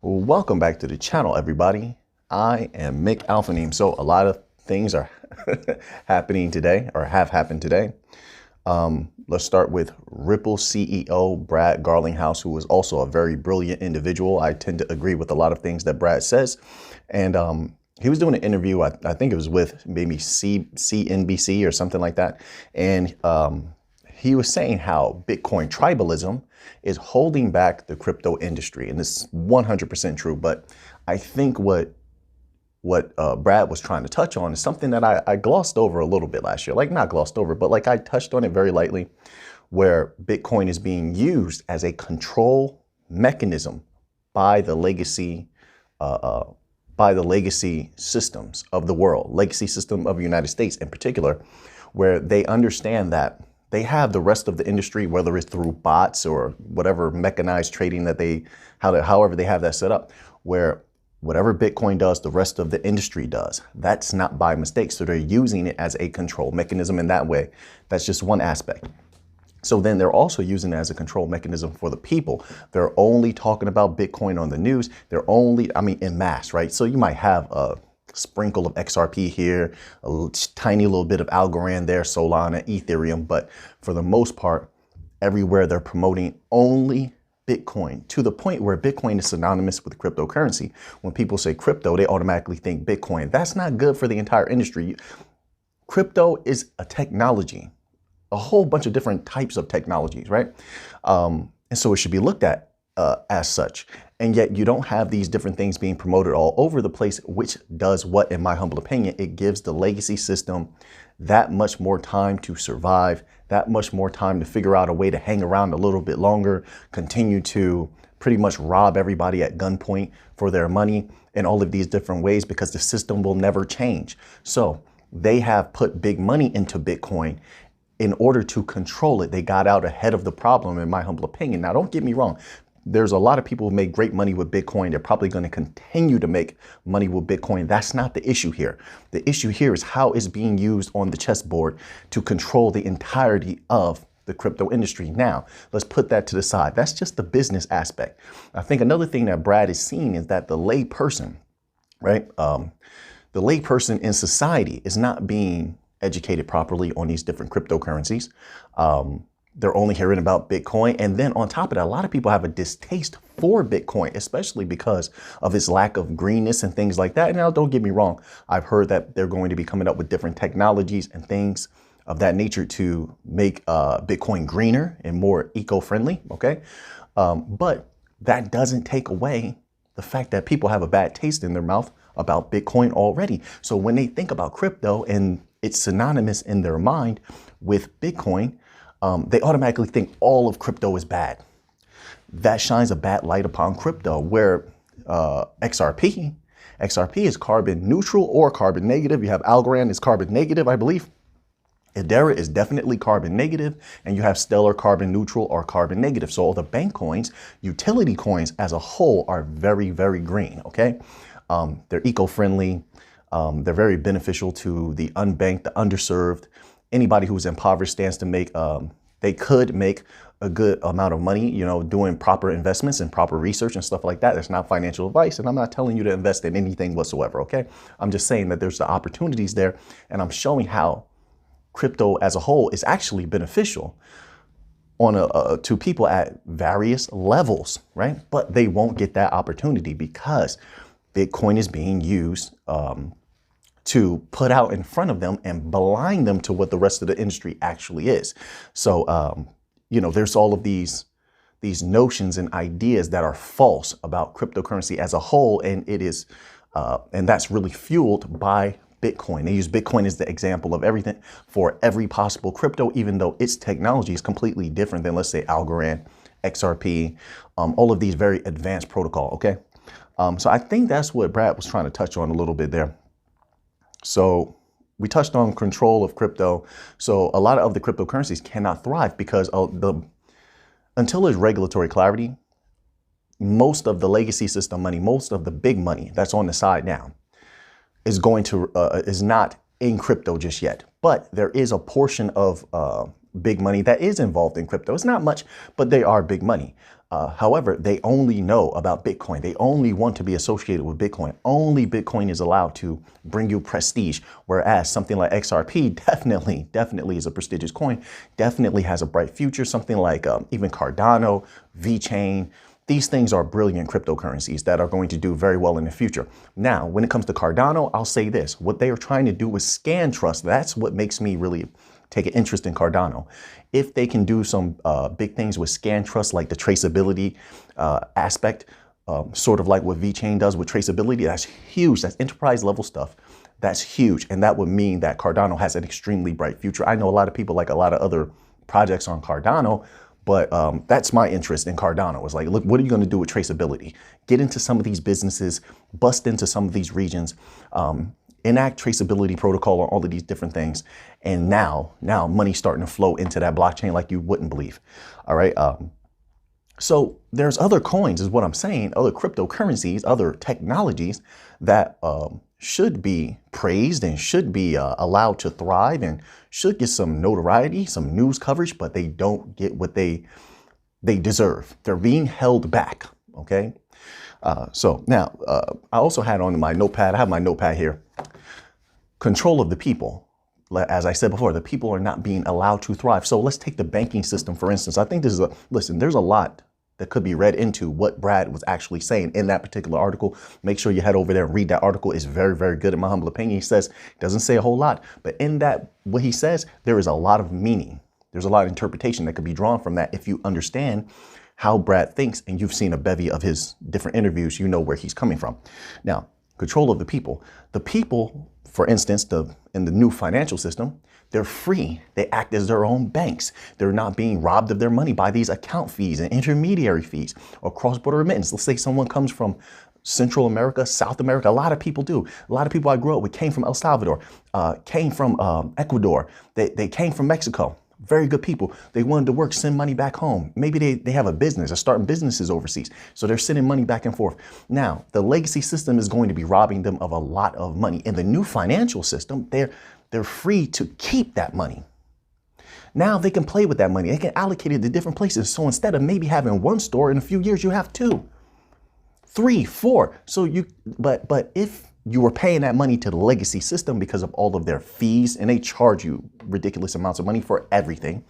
Welcome back to the channel, everybody. I am Mick Alphanim. So a lot of things are happening today or have happened today. Let's start with Ripple CEO Brad Garlinghouse, who is also a very brilliant individual. I tend to agree with a lot of things that Brad says. And he was doing an interview, I think it was with maybe CNBC or something like that. And he was saying how Bitcoin tribalism is holding back the crypto industry. And this is 100% true. But I think what Brad was trying to touch on is something that I glossed over a little bit last year. Like, not glossed over, but like I touched on it very lightly, where Bitcoin is being used as a control mechanism by the legacy systems of the world, legacy system of the United States in particular, where they understand that they have the rest of the industry, whether it's through bots or whatever mechanized trading that however they have that set up, where whatever Bitcoin does, the rest of the industry does. That's not by mistake. So they're using it as a control mechanism in that way. That's just one aspect. So then they're also using it as a control mechanism for the people. They're only talking about Bitcoin on the news. They're only, en masse, right? So you might have a sprinkle of XRP here, a tiny little bit of Algorand there, Solana, Ethereum. But for the most part, everywhere they're promoting only Bitcoin, to the point where Bitcoin is synonymous with cryptocurrency. When people say crypto, they automatically think Bitcoin. That's not good for the entire industry. Crypto is a technology, a whole bunch of different types of technologies, right? And so it should be looked at as such. And yet you don't have these different things being promoted all over the place, which does what, in my humble opinion, it gives the legacy system that much more time to survive, that much more time to figure out a way to hang around a little bit longer, continue to pretty much rob everybody at gunpoint for their money in all of these different ways, because the system will never change. So they have put big money into Bitcoin in order to control it. They got out ahead of the problem, in my humble opinion. Now, don't get me wrong. There's a lot of people who make great money with Bitcoin. They're probably going to continue to make money with Bitcoin. That's not the issue here. The issue here is how it's being used on the chessboard to control the entirety of the crypto industry. Now, let's put that to the side. That's just the business aspect. I think another thing that Brad is seeing is that the lay person, right? The lay person in society is not being educated properly on these different cryptocurrencies. They're only hearing about Bitcoin. And then on top of that, a lot of people have a distaste for Bitcoin, especially because of its lack of greenness and things like that. And now, don't get me wrong. I've heard that they're going to be coming up with different technologies and things of that nature to make Bitcoin greener and more eco-friendly. Okay. But that doesn't take away the fact that people have a bad taste in their mouth about Bitcoin already. So when they think about crypto and it's synonymous in their mind with Bitcoin, they automatically think all of crypto is bad. That shines a bad light upon crypto, where XRP is carbon neutral or carbon negative. You have Algorand is carbon negative, I believe. Hedera is definitely carbon negative, and you have Stellar carbon neutral or carbon negative. So all the bank coins, utility coins as a whole, are very, very green. Okay, they're eco-friendly. They're very beneficial to the unbanked, the underserved. Anybody who's impoverished stands to make, they could make a good amount of money, doing proper investments and proper research and stuff like that. That's not financial advice. And I'm not telling you to invest in anything whatsoever. Okay. I'm just saying that there's the opportunities there. And I'm showing how crypto as a whole is actually beneficial to people at various levels, right? But they won't get that opportunity because Bitcoin is being used, to put out in front of them and blind them to what the rest of the industry actually is. So, there's all of these notions and ideas that are false about cryptocurrency as a whole. And it is, and that's really fueled by Bitcoin. They use Bitcoin as the example of everything for every possible crypto, even though its technology is completely different than, let's say, Algorand, XRP, all of these very advanced protocol. Okay. So I think that's what Brad was trying to touch on a little bit there. So we touched on control of crypto. So a lot of the cryptocurrencies cannot thrive because until there's regulatory clarity, most of the legacy system money, most of the big money that's on the side now is not in crypto just yet. But there is a portion of big money that is involved in crypto. It's not much, but they are big money. However, they only know about Bitcoin. They only want to be associated with Bitcoin. Only Bitcoin is allowed to bring you prestige. Whereas something like XRP definitely is a prestigious coin, definitely has a bright future. Something like even Cardano, VeChain, these things are brilliant cryptocurrencies that are going to do very well in the future. Now, when it comes to Cardano, I'll say this. What they are trying to do with scan trust, that's what makes me really take an interest in Cardano. If they can do some big things with scan trust, like the traceability aspect, sort of like what VeChain does with traceability, that's huge. That's enterprise level stuff. That's huge. And that would mean that Cardano has an extremely bright future. I know a lot of people like a lot of other projects on Cardano, but that's my interest in Cardano. It's like, look, what are you going to do with traceability? Get into some of these businesses, bust into some of these regions, enact traceability protocol on all of these different things. And now money's starting to flow into that blockchain like you wouldn't believe. All right. So there's other coins is what I'm saying, other cryptocurrencies, other technologies that should be praised and should be allowed to thrive and should get some notoriety, some news coverage, but they don't get what they deserve. They're being held back. Okay. So now I also had on my notepad, I have my notepad here, control of the people. As I said before, the people are not being allowed to thrive. So let's take the banking system, for instance. I think this is listen, there's a lot that could be read into what Brad was actually saying in that particular article. Make sure you head over there and read that article. It's very, very good in my humble opinion. He says, doesn't say a whole lot, but in that, what he says, there is a lot of meaning. There's a lot of interpretation that could be drawn from that. If you understand how Brad thinks and you've seen a bevy of his different interviews, you know where he's coming from. Now, control of the people. The people, for instance, in the new financial system, they're free. They act as their own banks. They're not being robbed of their money by these account fees and intermediary fees or cross-border remittance. Let's say someone comes from Central America, South America. A lot of people do. A lot of people I grew up with came from El Salvador, came from Ecuador. They came from Mexico. Very good people. They wanted to work, send money back home. Maybe they have a business or starting businesses overseas. So they're sending money back and forth. Now, the legacy system is going to be robbing them of a lot of money. In the new financial system, they're free to keep that money. Now they can play with that money. They can allocate it to different places. So instead of maybe having one store, in a few years, you have 2, 3, 4. So but if you were paying that money to the legacy system because of all of their fees, and they charge you ridiculous amounts of money for everything,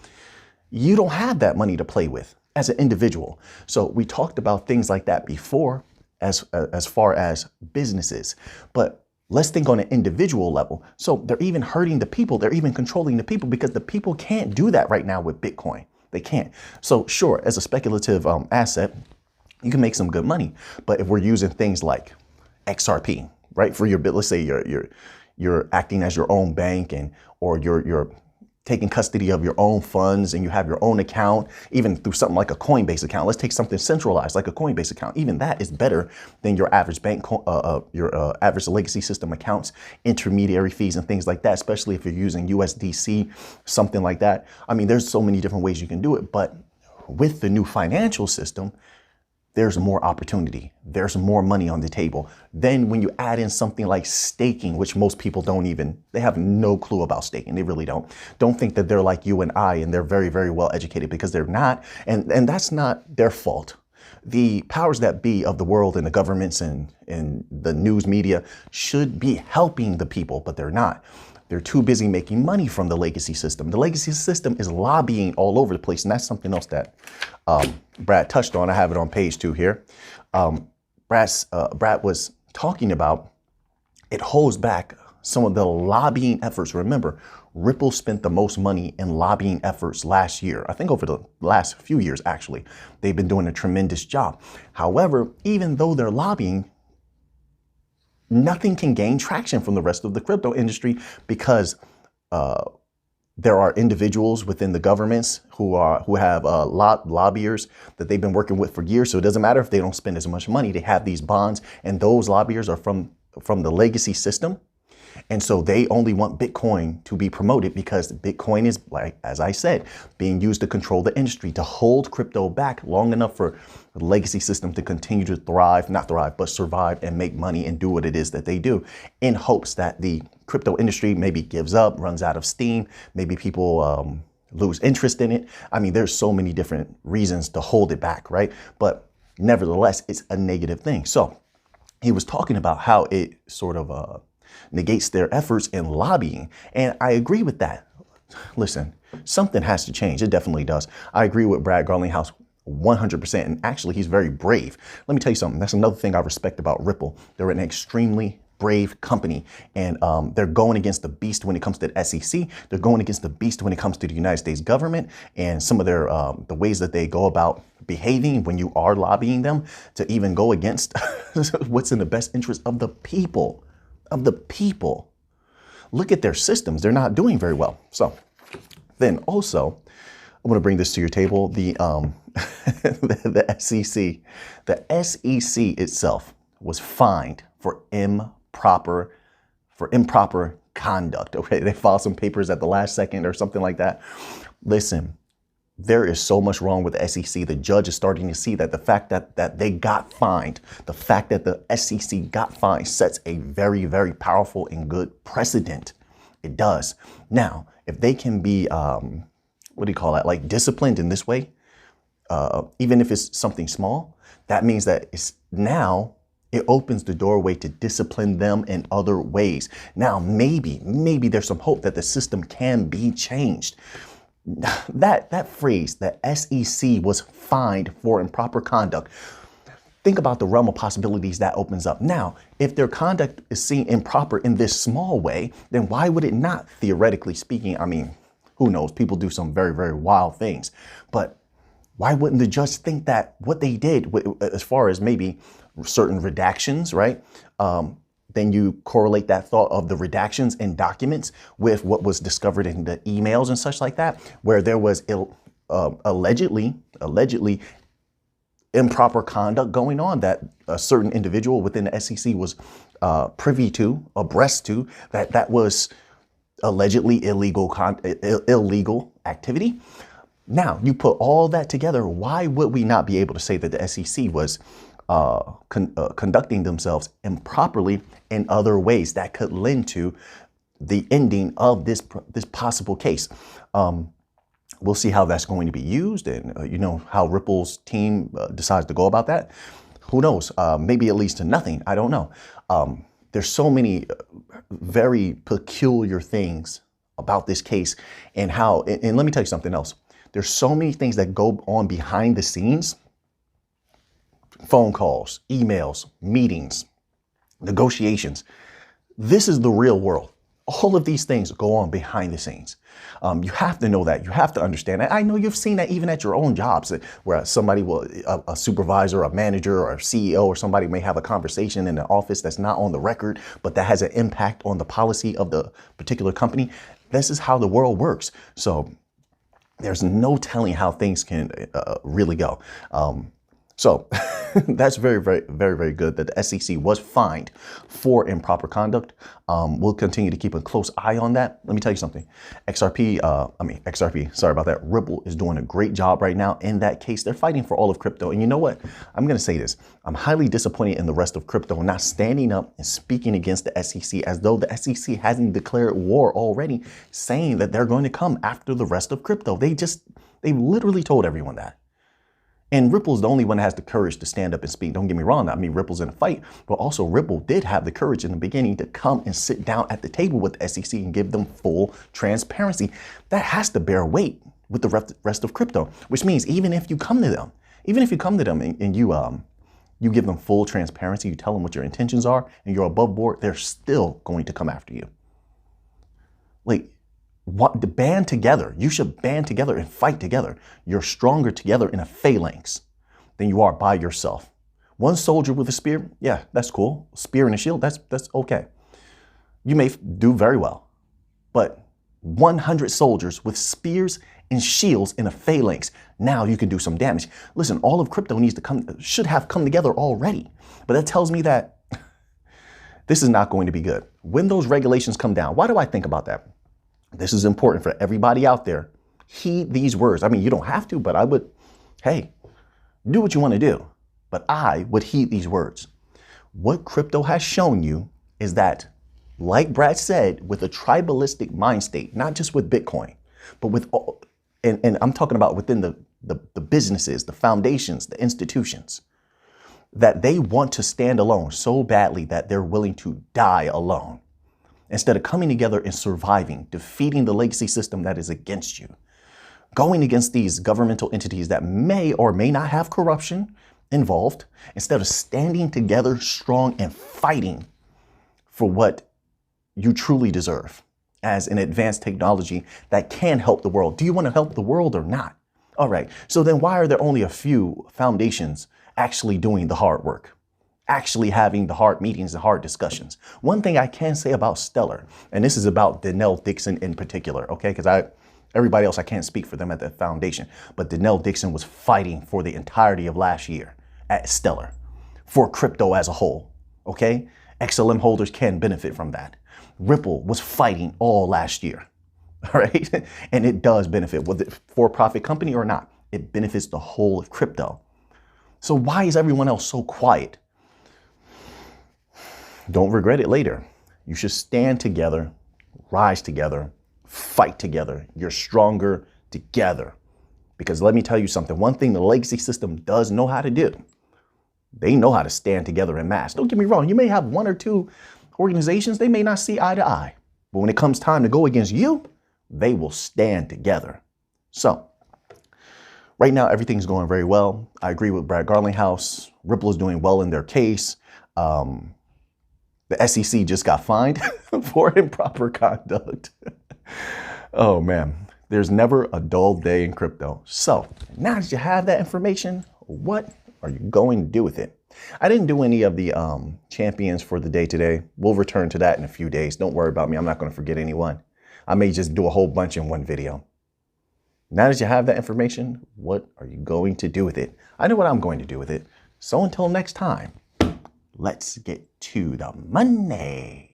you don't have that money to play with as an individual. So we talked about things like that before as far as businesses, but let's think on an individual level. So they're even hurting the people. They're even controlling the people because the people can't do that right now with Bitcoin. They can't. So sure, as a speculative asset, you can make some good money. But if we're using things like XRP, right, for your bit, let's say you're acting as your own bank or you're taking custody of your own funds and you have your own account, even through something like a Coinbase account. Let's take something centralized like a Coinbase account. Even that is better than your average bank, your average legacy system accounts, intermediary fees and things like that, especially if you're using USDC, something like that. I mean, there's so many different ways you can do it, but with the new financial system, there's more opportunity. There's more money on the table. Then when you add in something like staking, which most people they have no clue about staking. They really don't. Don't think that they're like you and I and they're very, very well educated, because they're not. And that's not their fault. The powers that be of the world and the governments and the news media should be helping the people, but they're not. They're too busy making money from the legacy system. The legacy system is lobbying all over the place. And that's something else that Brad touched on. I have it on page 2 here. Brad was talking about it holds back some of the lobbying efforts. Remember, Ripple spent the most money in lobbying efforts last year. I think over the last few years, actually. They've been doing a tremendous job. However, even though they're lobbying, nothing can gain traction from the rest of the crypto industry because there are individuals within the governments who have lobbyers that they've been working with for years. So it doesn't matter if they don't spend as much money. They have these bonds, and those lobbyers are from the legacy system. And so they only want Bitcoin to be promoted because Bitcoin is, like, as I said, being used to control the industry, to hold crypto back long enough for the legacy system to continue to not thrive, but survive and make money and do what it is that they do, in hopes that the crypto industry maybe gives up, runs out of steam. Maybe people lose interest in it. I mean, there's so many different reasons to hold it back, right? But nevertheless, it's a negative thing. So he was talking about how it sort of negates their efforts in lobbying. And I agree with that. Listen, something has to change. It definitely does. I agree with Brad Garlinghouse 100%. And actually, he's very brave. Let me tell you something. That's another thing I respect about Ripple. They're an extremely brave company, and they're going against the beast when it comes to the SEC. They're going against the beast when it comes to the United States government and some of their the ways that they go about behaving when you are lobbying them to even go against what's in the best interest of the people. Look at their systems. They're not doing very well. So then also, I want to bring this to your table. The the SEC, itself was fined for improper conduct. Okay, they filed some papers at the last second or something like that. Listen, there is so much wrong with the SEC. The judge is starting to see that the fact that they got fined, the fact that the SEC got fined sets a very, very powerful and good precedent. It does. Now, if they can be, what do you call that? Like disciplined in this way, even if it's something small, that means that it opens the doorway to discipline them in other ways. Now, maybe there's some hope that the system can be changed. That phrase, the SEC was fined for improper conduct. Think about the realm of possibilities that opens up. Now, if their conduct is seen improper in this small way, then why would it not, theoretically speaking? I mean, who knows? People do some very, very wild things. But why wouldn't the judge think that what they did, as far as maybe certain redactions, right? Then you correlate that thought of the redactions in documents with what was discovered in the emails and such like that, where there was allegedly improper conduct going on that a certain individual within the SEC was privy to, abreast to, that was allegedly illegal activity. Now, you put all that together, why would we not be able to say that the SEC was conducting themselves improperly in other ways that could lend to the ending of this possible case? We'll see how that's going to be used, and how Ripple's team decides to go about that. Who knows? Maybe it leads to nothing. I don't know. There's so many very peculiar things about this case and how. And let me tell you something else. There's so many things that go on behind the scenes. Phone calls, emails, meetings, negotiations. This is the real world. All of these things go on behind the scenes. You have to know that. You have to understand that. I know you've seen that even at your own jobs, where somebody will, a supervisor, a manager, or a CEO, or somebody may have a conversation in the office that's not on the record, but that has an impact on the policy of the particular company. This is how the world works. So there's no telling how things can really go. So that's very, very, very, very good that the SEC was fined for improper conduct. We'll continue to keep a close eye on that. Let me tell you something. XRP, sorry about that. Ripple is doing a great job right now in that case. They're fighting for all of crypto. And you know what? I'm going to say this. I'm highly disappointed in the rest of crypto not standing up and speaking against the SEC as though the SEC hasn't declared war already, saying that they're going to come after the rest of crypto. They literally told everyone that. And Ripple's the only one that has the courage to stand up and speak. Don't get me wrong. I mean, Ripple's in a fight, but also Ripple did have the courage in the beginning to come and sit down at the table with the SEC and give them full transparency. That has to bear weight with the rest of crypto, which means even if you come to them and you give them full transparency, you tell them what your intentions are, and you're above board, they're still going to come after you. Like, to band together. You should band together and fight together. You're stronger together in a phalanx than you are by yourself. One soldier with a spear, yeah, that's cool. Spear and a shield, that's okay. You may do very well. But 100 soldiers with spears and shields in a phalanx, now you can do some damage. Listen, all of crypto should have come together already. But that tells me that this is not going to be good. When those regulations come down, why do I think about that? This is important for everybody out there. Heed these words. I mean, you don't have to, but I would, hey, do what you want to do. But I would heed these words. What crypto has shown you is that, like Brad said, with a tribalistic mind state, not just with Bitcoin, but with and I'm talking about within the businesses, the foundations, the institutions, that they want to stand alone so badly that they're willing to die alone instead of coming together and surviving, defeating the legacy system that is against you, going against these governmental entities that may or may not have corruption involved, instead of standing together strong and fighting for what you truly deserve as an advanced technology that can help the world. Do you want to help the world or not? All right. So then why are there only a few foundations actually doing the hard work, actually having the hard meetings, the hard discussions? One thing I can say about Stellar, and this is about Denell Dixon in particular, okay, because everybody else, I can't speak for them at the foundation, but Denell Dixon was fighting for the entirety of last year at Stellar for crypto as a whole, okay? XLM holders can benefit from that. Ripple was fighting all last year, all right? And it does benefit, whether it's for-profit company or not. It benefits the whole of crypto. So why is everyone else so quiet? Don't regret it later. You should stand together, rise together, fight together. You're stronger together. Because let me tell you something. One thing the legacy system does know how to do. They know how to stand together en masse. Don't get me wrong. You may have one or two organizations, they may not see eye to eye. But when it comes time to go against you, they will stand together. So right now, everything's going very well. I agree with Brad Garlinghouse. Ripple is doing well in their case. The SEC just got fined for improper conduct. Oh, man. There's never a dull day in crypto. So now that you have that information, what are you going to do with it? I didn't do any of the champions for the day today. We'll return to that in a few days. Don't worry about me. I'm not going to forget anyone. I may just do a whole bunch in one video. Now that you have that information, what are you going to do with it? I know what I'm going to do with it. So until next time, let's get to the money.